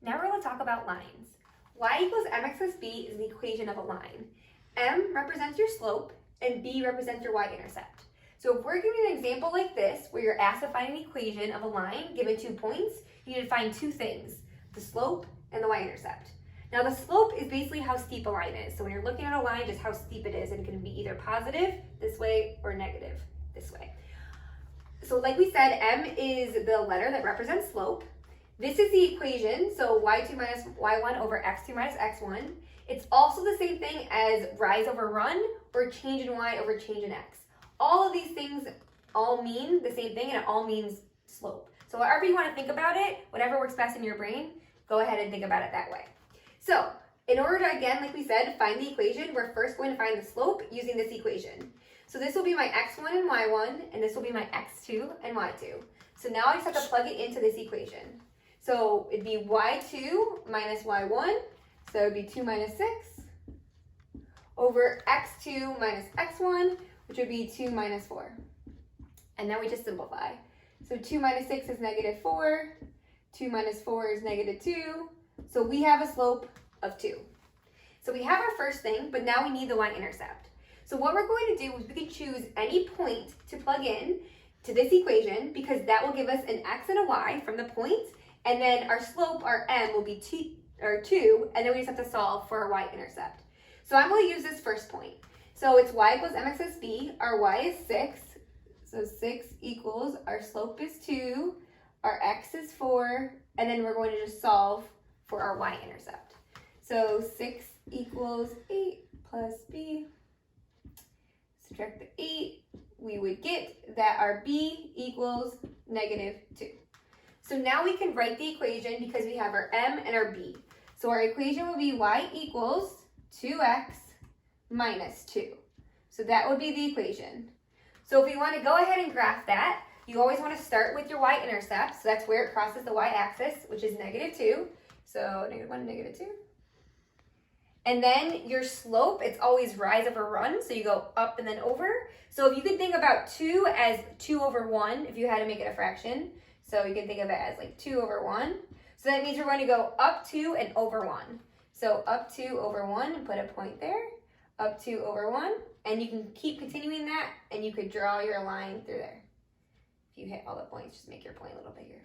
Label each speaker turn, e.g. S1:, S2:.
S1: Now we're going to talk about lines. Y equals mx plus b is the equation of a line. M represents your slope and b represents your y-intercept. So if we're giving an example like this, where you're asked to find an equation of a line given 2 points, you need to find two things, the slope and the y-intercept. Now the slope is basically how steep a line is. So when you're looking at a line, just how steep it is, and it can be either positive this way or negative this way. So like we said, m is the letter that represents slope. This is the equation, so y2 minus y1 over x2 minus x1. It's also the same thing as rise over run or change in y over change in x. All of these things all mean the same thing, and it all means slope. So however you want to think about it, whatever works best in your brain, go ahead and think about it that way. So in order to, again, like we said, find the equation, we're first going to find the slope using this equation. So this will be my x1 and y1, and this will be my x2 and y2. So now I just have to plug it into this equation. So it'd be y2 minus y1, so it'd be 2 minus 6, over x2 minus x1, which would be 2 minus 4. And now we just simplify. So 2 minus 6 is negative 4, 2 minus 4 is negative 2, so we have a slope of 2. So we have our first thing, but now we need the y-intercept. So what we're going to do is we can choose any point to plug in to this equation, because that will give us an x and a y from the points, and then our slope, our m, will be 2, and then we just have to solve for our y-intercept. So I'm going to use this first point. So it's y equals mx plus b, our y is 6, so 6 equals, our slope is 2, our x is 4, and then we're going to just solve for our y-intercept. So 6 equals 8 plus b, subtract the 8, we would get that our b equals negative 2. So now we can write the equation because we have our m and our b. So our equation will be y equals 2x minus 2. So that would be the equation. So if you want to go ahead and graph that, you always want to start with your y-intercept. So that's where it crosses the y-axis, which is negative 2. So negative 1, negative 2. And then your slope, it's always rise over run, so you go up and then over. So if you can think about 2 as 2 over 1, if you had to make it a fraction, so you can think of it as like 2 over 1. So that means we're going to go up 2 and over 1. So up 2 over 1 and put a point there, up 2 over 1, and you can keep continuing that, and you could draw your line through there. If you hit all the points, just make your point a little bigger.